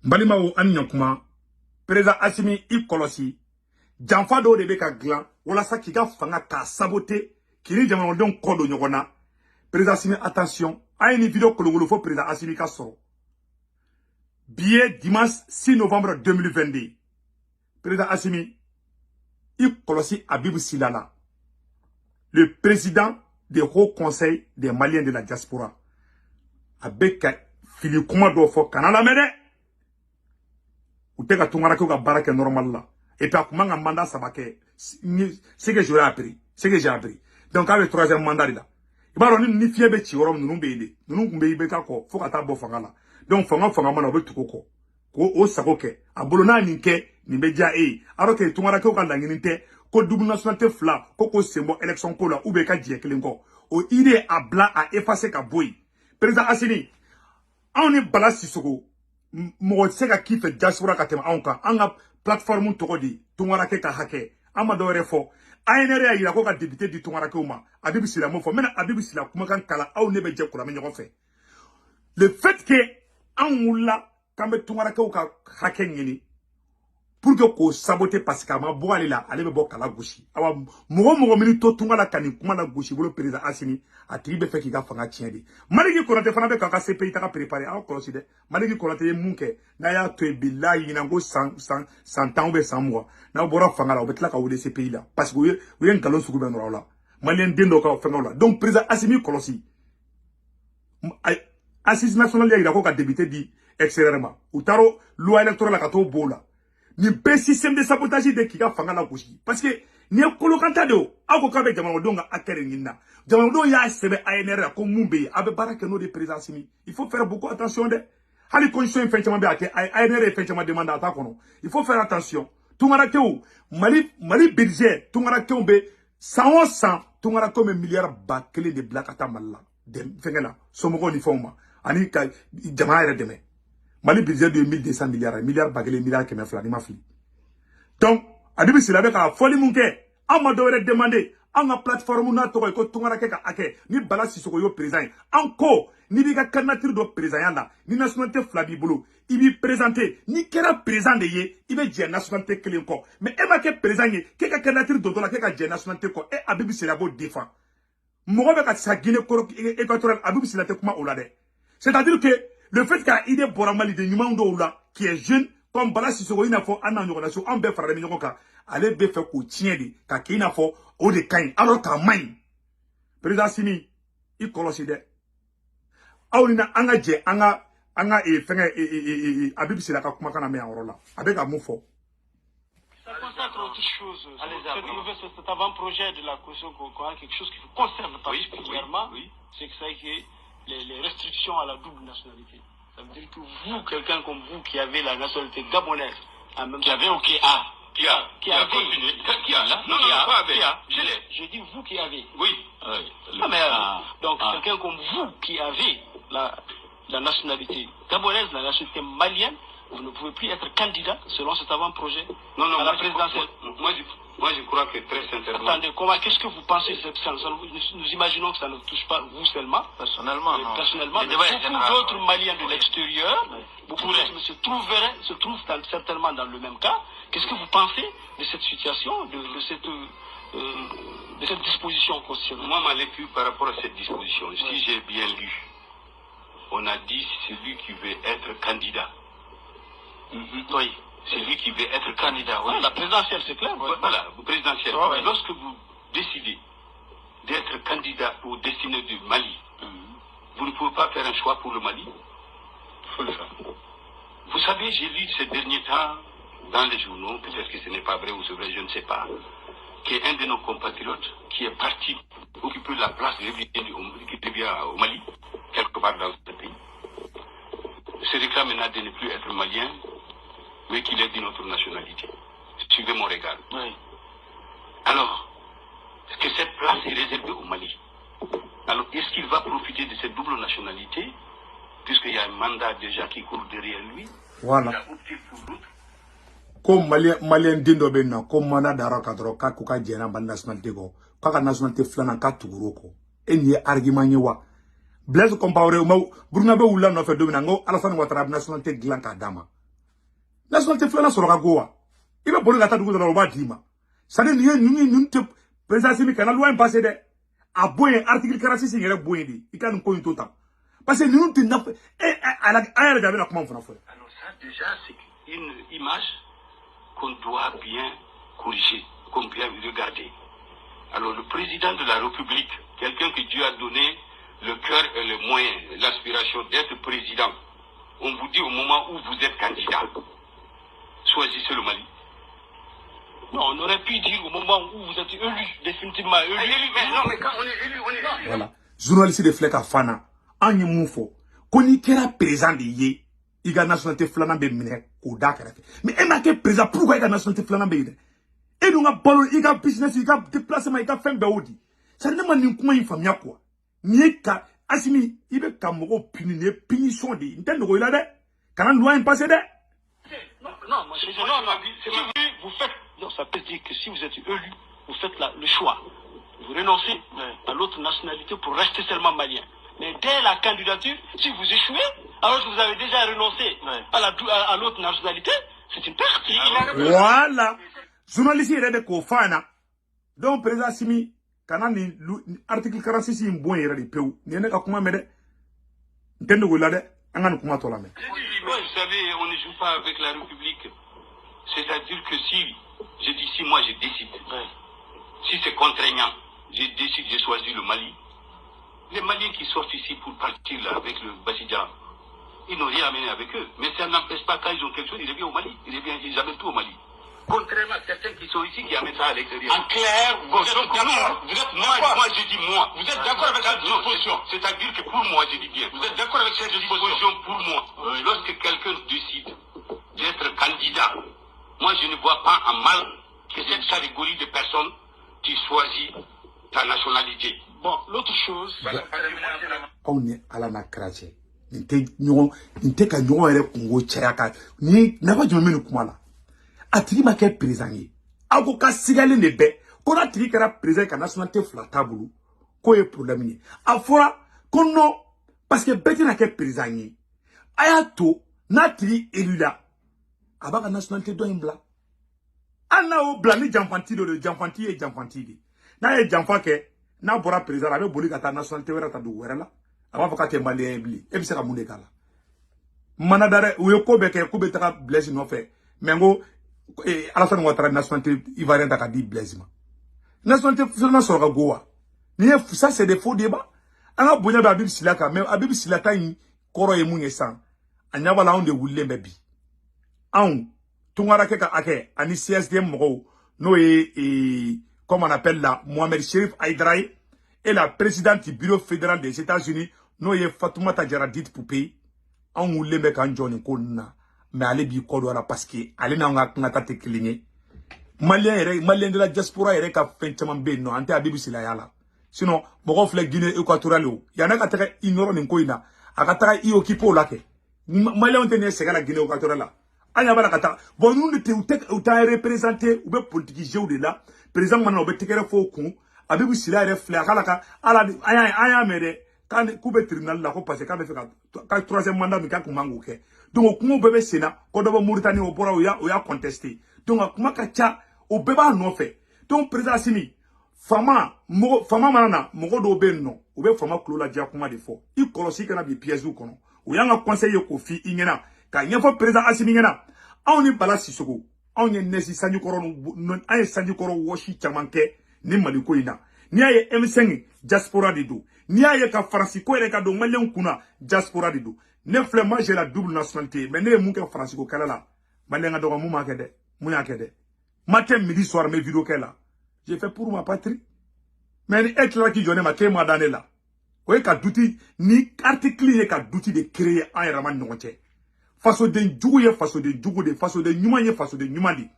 Balima ou Anyakuma, Président Assimi i kolosi, janfa do de be ka glan, wala sa ki ka fanga ka saboter, ki ni jamana don kodo nyogona. Président Assimi, attention, a une vidéo kolongolo fo Président Assimi ka soro. Billet dimanche 6 novembre 2022. Président Assimi, i kolosi Abibou Silala, le président du Haut Conseil des Maliens de la diaspora. Avec fili kuma do fo kanala mede. Ou te ka tungara ka baraka normal là. Et puis, comment un mandat ça va que c'est que j'aurais appris. C'est que j'ai appris. Donc, avec le troisième mandat là. Il va ni fier ti orom nous beide. Nous be ka ko faut ka bo fanga là. Donc fanga mana be tukoko. Ko o sakoke. Abolona ninke ni media e. Alors que tungara ka ndangini te ko double nationalité fla ko sembo élection ko là ou be ka die kelenko. O idée à blanc à effacer ka boy. Président Assimi, on est bala sisoko. Mo se ka kife diaspora ka tema anka anga plateforme to di tungara ke ka hake amado refo ANR ya ko ka député du tungara ke uma Abibou Sila mo fo mena Abibou Sila kuma kan kala aw ne be je kula me ñoko fe le fait que an wula kambe tungara ke ka hake ngini pour que ko saboter parce que ma bo ale la ale be bo kala gushi awa mogo mini to tungala kani kuma la gushi bolo président Assimi a tribe fe ki ga fanga tiende maliki ko te fana be ka CPI ta ka préparer aw ko de maliki ko te munke na ya to billahi na go 100 ans be 100 mois na bora fanga la o betla ka wole CPI la parce que we en galon suku be no la malien dendo ka fanga la donc président Assimi kolosi assise nationale ya ko ka débuter di extérieurement ou taro loi électorale ka to bola ni be système de sabotage de ki ga fanga la goshi parce que ni kolokanta do ako ka be jamana do nga akere ngina jamana do ya sebe ANR ko mumbe abe barake no de président Assimi il faut faire beaucoup attention de hali condition effectivement be ate ANR effectivement demande ata kono il faut faire attention tungara kew mali budget tungara kew be 100 tungara comme milliard ba clé de black ata malla de fengela somogo ni foma ani ka jamana re deme Mali budget de 1200 milliards bagele milliards keme flani mafli. Donc, Abibou Sila be ka foli munke, amado re demander, anga plateforme na to ko tungara ke ka ake, ni bala sisoko yo président. Anko, ni bi ka candidature do président la, ni nationalité flabi bolo, ibi présenter, ni kera président de ye, ibe je nationalité kelen ko. Mais e ba ke président ye, ke ka candidature do la ke ka je nationalité ko, e Abibou Sila bo défend. Mogo be ka sa Guinée équatoriale Abibou Sila te kuma olade. C'est-à-dire que le fait qu'il y ait des Boramali de Numando là, qui est jeune, comme Bala Sissoko, il a fait un an de relation, on peut faire des millions, aller faire qu'au tien, qu'il a fait au de Kain, alors qu'à Main. Président Assimi, il collocide. Aulina, Angadje, Anga, et Abibou Sila, comment on a mis en rôle là, avec un mot fort. Ça consacre autre chose. Cet avant-projet de la caution, quelque chose qui vous concerne particulièrement, c'est que ça est les restrictions à la double nationalité. Ça veut dire que vous, quelqu'un comme vous qui avez la nationalité gabonaise, en même qui avait ou qui a là? Non, pas avec. Je dis vous qui avez. Oui. Donc quelqu'un comme vous qui avez la nationalité gabonaise, la nationalité malienne, vous ne pouvez plus être candidat selon cet avant-projet à la présidentielle. Moi, je crois que très sincèrement. Attendez, qu'est-ce que vous pensez de cette chose? Nous imaginons que ça ne touche pas vous seulement. Personnellement, non. Personnellement, mais beaucoup d'autres Maliens de l'extérieur, beaucoup d'autres se trouvent certainement dans le même cas. Qu'est-ce que vous pensez de cette situation, de cette disposition constitutionnelle? Moi, ma lecture par rapport à cette disposition, si j'ai bien lu, on a dit celui qui veut être candidat. Oui. C'est lui qui veut être candidat. Oui. La présidentielle, c'est clair. Voilà, présidentielle. Lorsque vous décidez d'être candidat au destiné du Mali, vous ne pouvez pas faire un choix pour le Mali. Il faut le faire. Vous savez, j'ai lu ces derniers temps dans les journaux, peut-être que ce n'est pas vrai ou c'est vrai, je ne sais pas, qu'il y a un de nos compatriotes qui est parti occuper la place qui devient au Mali, quelque part dans ce pays. Se réclame maintenant de ne plus être malien, mais qu'il est d'une autre nationalité. Suivez mon regard. Oui. Alors, est-ce que cette place est réservée au Mali? Alors, est-ce qu'il va profiter de cette double nationalité, puisqu'il y a un mandat déjà qui court derrière lui? Voilà. Il a opté pour l'autre. Comme Malien Dindo Benna, comme Mana Dara Kadro, Kakuka Djena, nationalité go, Kaka nationalité flana Katuguroko. Et n'y a argument wa. Blaise comparé au Brunabe ou l'an of Dominango, Alassane Ouattara, nationalité Glanka Dama. nationalité filanan sɔrɔ ka go wa i bɛ boli ka taa dugu dɔ la o b'a d'i ma c'est à dire nin tɛ président Assimi kana loi in passé dɛ a bo yen article 46 in yɛrɛ bo yen de i ka nin ko in to tan parce que ninnu tɛ nafa an yɛrɛ de a bɛna kuma min fana fɔ. Alors ça déjà c'est une image qu'on doit bien corriger, qu'on bien regarder. Alors le président de la République, quelqu'un que Dieu a donné le cœur et les moyens, l'aspiration d'être président, on vous dit au moment où vous êtes candidat, choisissez le Mali. Non, on aurait pu dire au moment où vous êtes élu, définitivement élu. Mais non, mais quand on est élu, on est élu. Voilà. Journaliste de Fleka Fana, an ye mun fɔ ko n'i kɛra président de ye i ka nationalité filanan bɛ minɛ k'o d'a kɛrɛfɛ mais e m'a kɛ président pourquoi i ka nationalité filanan bɛ yen dɛ e dun ka balo i ka business i ka déplacement i ka fɛn bɛɛ o di c'est à dire ne ma nin kuma in faamuya quoi nin ye ka Assimi i bɛ ka mɔgɔw pini nin ye punition de ye n tɛ nɔgɔ i la dɛ kana loi in passer dɛ. Non, moi, si vous faites, non, ça peut dire que si vous êtes élu, vous faites le choix. Vous renoncez à l'autre nationalité pour rester seulement malien. Mais dès la candidature, si vous échouez, alors que vous avez déjà renoncé à l'autre nationalité, c'est une perte. Voilà. Journaliste yɛrɛ de k'o fɔ an na. Donc président Assimi kana nin article 46 in bon yɛrɛ de pewu. Nin ye ne ka kuma mɛn dɛ. N tɛ ndogo la dɛ. An ka nin kuma tɔ lamɛn. Vous savez, on ne joue pas avec la République. C'est-à-dire que si moi je décide, si c'est contraignant, je décide, j'ai choisi le Mali. Les Maliens qui sortent ici pour partir là avec le Bassidjan, ils n'ont rien amené avec eux. Mais ça n'empêche pas quand ils ont quelque chose, ils reviennent au Mali. Ils amènent tout au Mali. Contrairement à certains qui sont ici qui amènent ça à l'extérieur. En clair, vous êtes d'accord. Moi je dis moi. Vous êtes d'accord avec cette disposition? C'est-à-dire que pour moi, je dis bien. Vous êtes d'accord avec cette disposition? Pour moi, lorsque quelqu'un décide d'être candidat, moi je ne vois pas en mal que cette catégorie de personnes qui choisit ta nationalité. Bon, l'autre chose... Aw ni ala n'a kɛra cɛ nin tɛ ka ɲɔgɔn yɛrɛ kungo caya ka ni nafa jumɛn bɛ nin kuma la a tigi ma kɛ président ye aw ko ka sigalen de bɛɛ ko n'a tigi kɛra président ka nationalité fila t'a bolo k'o ye problème ye a fɔra ko non parce que bɛɛ tɛna kɛ président ye a y'a to n'a tigi élu la a b'a ka nationalité dɔ in bila hali n'a y'o bila ni janfanti dɔ de janfanti ye janfanti de n'a ye janfa kɛ n'a bɔra président la a bɛ boli ka taa nationalité wɛrɛ ta dugu wɛrɛ la a b'a fɔ k'a tɛ malien ye bilen e bɛ se ka mun de k'a la mana da dɛ u ye ko bɛɛ kɛ k'u bɛ taga Blaise nɔfɛ mais n ko Alassane Ouattara nationalité ivoirienne ta ka di Blaise ma nationalité filanan sɔrɔ ka go wa ni ye ça c'est des faux débats an ka bonya bɛ Abibu Sila kan mais Abibu Sila ta in kɔrɔ ye mun ye san a ɲɛ b'a la anw de wulilen bɛ bi anw Tunkarakɛ ka hakɛ ani CSDM mɔgɔw n'o ye comme on appelle la Mohamed Cherif Aïdara et la présidente du bureau fédéral des États-Unis n'o ye Fatoumata Diarra dite Poupée anw wulilen bɛ k'an jɔ nin ko ninnu na mais ale b'i kɔ don a la parce que ale n'anw ka kunkata tɛ kelen ye malien de la diaspora yɛrɛ ka fɛn caman bɛ yen nɔ an tɛ Abibu Sila y'a la sinon mɔgɔw filɛ Guinée équatoriale o yan'a ka taga i nɔrɔ nin ko in na a ka taga i occupé o la kɛ malien tɛ nin ye sɛgɛn la Guinée équatoriale la an ɲa b'a la ka taa bon ninnu de tɛ u t'a représenté u bɛ politique jeu de la président mana u bɛ tɛgɛrɛ fɔ o kun Abibu Sila yɛrɛ filɛ a k'a la ka ala an y'a mɛn dɛ k'u bɛ tribunal la ko parce que k'a bɛ fɛ ka troisième mandat min k'a kun man k'o kɛ donc o kuma bɛɛ bɛ sen na ko dɔ bɛ Mauritanie o bɔra o y'a contesté donc a kuma ka ca o bɛɛ b'a nɔfɛ donc président Assimi fama mana na mɔgɔ dɔw bɛ yen nɔ u bɛ fama kulo ladiya kuma de fɔ i kɔlɔsi kana bi piège kɔnɔ o y'an ka conseil ye k'o f'i ɲɛna k'a ɲɛfɔ président Assimi ɲɛna anw ni Bala Sisoko anw ye Nɛsi Sanjikɔrɔ an ye Sanjikɔrɔ wɔsi caman kɛ ni Mali ko in na n'i y'a ye M5 diaspora de don n'i y'a ye ka Faransi ko yɛrɛ ka don malien kunna diaspora de don ne filɛ moi j'ai la double nationalité mais ne ye mun kɛ Faransi ko kɛlɛ la malien ka dɔgɔ mun m'a kɛ dɛ mun y'a kɛ dɛ matin midi soir me vidéo kɛ la j'ai fait pour ma patrie mais ni e tilala k'i jɔ ne ma k'e ma da ne la o ye ka duti ni article ye ka duti de créer an yɛrɛ ma ni ɲɔgɔn cɛ fasoden jugu ye fasoden jugu de fasoden ɲuman ye fasoden ɲuman de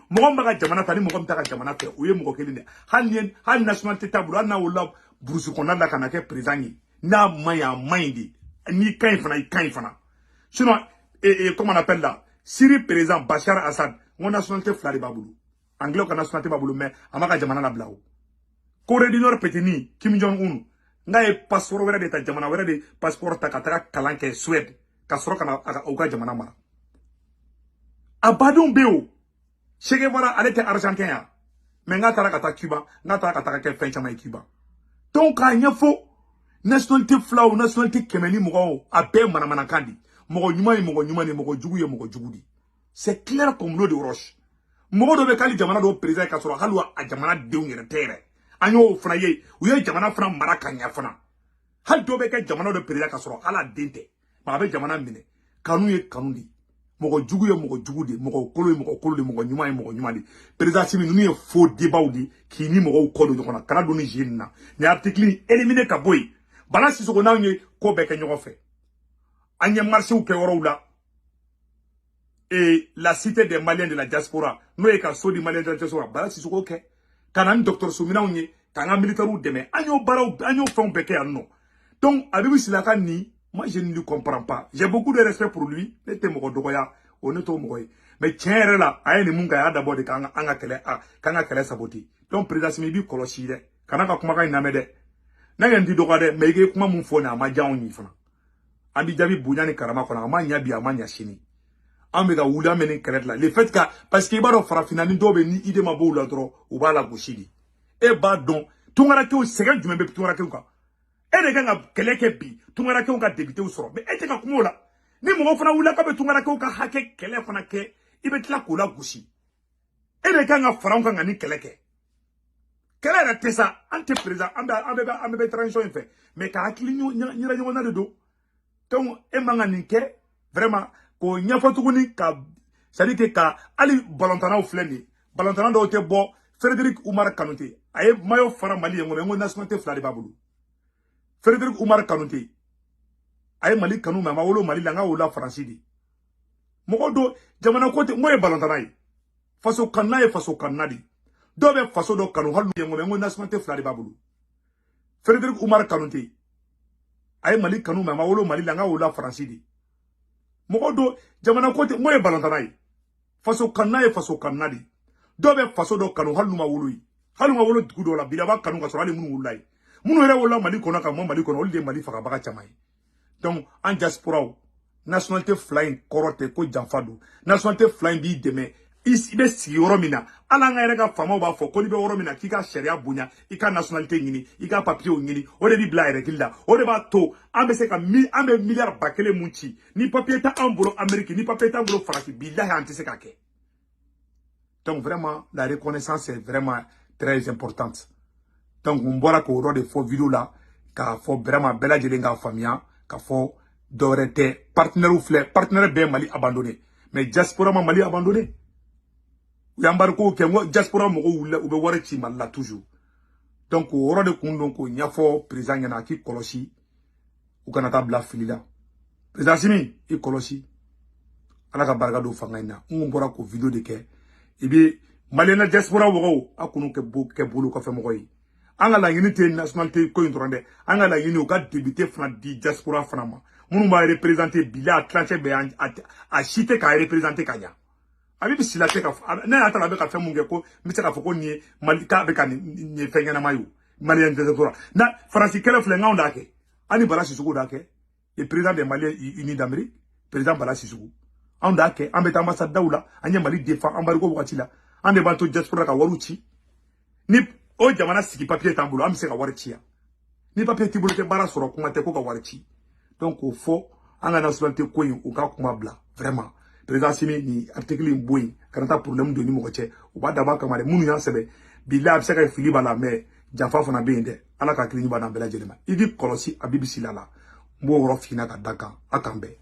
mɔgɔ min b'a ka jamana ta ni mɔgɔ min t'a ka jamana fɛ o ye mɔgɔ kelen de hali nationalité t'a bolo hali n'a wolola burusi kɔnɔna la ka na kɛ président ye n'a man ɲi a man ɲi de n'i ka ɲi fana i ka ɲi fana sinon comment on appelle là Syrie président Bachar Assad n nationalité fila de b'a bolo anglais ka nationalité b'a bolo mais a ma ka jamana labila o Corée du Nord petini Kim Jong-un n'a ye passeport wɛrɛ de ta jamana wɛrɛ de passeport ta ka taga kalan kɛ Suède ka sɔrɔ ka na u ka jamana mara Abadon Beo. Che Guevara, elle était argentin. Mais n'a pas à Cuba, n'a pas à faire fin Cuba. Donc, il y a faux. Nationalité flau, nationalité kemeni mogo, a be manamanakandi. Mogo nyumani, mogo nyumani, mogo juguye, mogo jugudi. C'est clair comme l'eau de roche. Mogo de bekali jamana do président kasoro halwa a jamana deungere tere. Anyo fana ye, uye jamana fana maraka nyafana. Hal do beka jamana do président kasoro hala dente. Ma abe jamana mine. Kanu ye kanundi. Mogo juguye, mogo jugudi, mogo kololi, mogo nyumani. Président Simi nous ye faux débat ou di ki ni mogo kodo nyokona. Kana doni jina. Ni article éliminé kaboy. Bala Sissoko na nye ko beke ɲɔgɔn fɛ. An ye marché kɛ yɔrɔw la. Et la cité des Maliens de la diaspora. N'o ye ka so di Maliens de la diaspora. Bala Sissoko kɛ. Ka na ni docteur Souminaw ye. Ka n ka militaires dɛmɛ. An y'o baaraw, an y'o fɛnw bɛɛ kɛ yan nɔ. Donc, Abibu Silaka ni, moi je ne lui comprends pas. J'ai beaucoup de respect pour lui. Ne tɛ mɔgɔ dɔgɔya. O ne t'o mɔgɔ ye. Mais tiɲɛ yɛrɛ la, a ye nin mun kɛ, a y'a dabɔ de k'an ka kɛlɛ saboter. Donc, président Simi, i b'i kɔlɔsi dɛ. Kana ka kumakan in lamɛn dɛ. N'a dit de mais il comment mon phone à ma jauni fana. Ami Jabi Bounani Karama fana, ma nyabi a ma nyashini. Amega Oula menen là. Le fait que, parce qu'il va dans Farafinani dobe ni ide ma boula dro, ou ba la gauchidi. Et ba don, tungarake au second du même tungarake ou ka. Et les gars, keleke bi, tungarake ou ka débuté ou soro. Mais et ka kumola. Ni mon fana oula ka be tungarake ou ka hake kele fana ke, ibet la koula gauchi. Et les gars, faranka ngani keleke. Quelle est la tessa ante président ambe transition fait mais ka hakili nyira nyona de do donc e manga ninke vraiment ko nyafa tuguni ka c'est-à-dire que ka ali balontana o fleni balontana do te bo Frédéric Oumar Kanouté aye mayo fara Mali ngo nationalité flari babulu Frédéric Oumar Kanouté aye Mali kanu ma wolo Mali langa wala France di mogodo jamana kote moye balontana yi faso kanadi Dobe faso do kanu halu yengo nationalité flari babulu Frédéric Oumar Kanouté ay Mali kanu ma wolo Mali langa wala France di mogodo jamana kote moye balantanai faso kanadi dobe faso do kanu halu ma wolo dugudo la bilaba kanu ka so ali munu wulai munu re wala Mali kono ka mo Mali kono olde Mali faka baka chamai donc en diaspora nationalité flying korote ko janfado nationalité flying bi deme ibe sigi yɔrɔ min na ala an ka yɛrɛ ka faamaw b'a fɔ ko n'i bɛ yɔrɔ min na k'i ka sariya bonya i ka nationalité ɲini i ka papier ɲini o de b'i bila yɛrɛ la o de b'a to an bɛ se ka an bɛ miliyari ba kelen mun ci ni papier t'an bolo Amérique ni papier t'an bolo Faransi bilahi an tɛ se k'a kɛ donc vraiment la reconnaissance est vraiment très importante donc n bɔra k'o yɔrɔ de fɔ vidéo la k'a fɔ vraiment bɛɛ lajɛlen k'a faamuya k'a fɔ dɔwɛrɛ tɛ partenaire filɛ partenaire bɛɛ Mali abandonné mais diaspora ma Mali abandonné Yambarko kengo diaspora mogo wule ube wari ci Mali la toujours donc o yɔrɔ de kun don ko ɲɛfɔ président ɲɛna k'i kɔlɔsi u kana taa bila fili la président Simi i kɔlɔsi ala ka barika don fanga in na n bɔra ko vidéo de kɛ i bɛ Malien diaspora mɔgɔw a kunu kɛ bolo kɔfɛ mɔgɔ ye an ka laɲini tɛ nationalité ko in dɔrɔn dɛ an ka laɲini u ka député fana di diaspora fana ma minnu b'a représenter bila a tilancɛ bɛ a si tɛ k'a représenter ka ɲa Abibu Silaka ka ne y'a ta la bɛ ka fɛn mun kɛ ko n bɛ se k'a fɔ ko nin ye Mali k'a bɛ ka nin ye fɛn ɲɛnama ye o Malien diaspora na Faransi kɛlɛ filɛ n'anw d'a kɛ ani Bala Sissoko d'a kɛ le président des Maliens unis d'Amérique président Bala Sissoko anw d'a kɛ an bɛ taa ambassade daw la an ye Mali défend embargo wagati la an de b'an to diaspora ka wariw ci ni o jamana sigi papier t'an bolo an bɛ se ka wari ci yan ni papier t'i bolo tɛ baara sɔrɔ kuma tɛ ko ka wari ci donc o fɔ an ka nationalité ko in u ka kuma bila vraiment président Simi ni article in bo yen kana taa problème don ni mɔgɔ cɛ u b'a dabɔ a kama dɛ minnu y'a sɛbɛn bilahi a bɛ se ka fili b'a la mais janfa fana bɛ yen dɛ ala ka hakili ɲuman d'an bɛɛ lajɛlen ma i k'i kɔlɔsi Abibu Sila la n b'o yɔrɔ f'i ɲɛna ka da kan a kan bɛn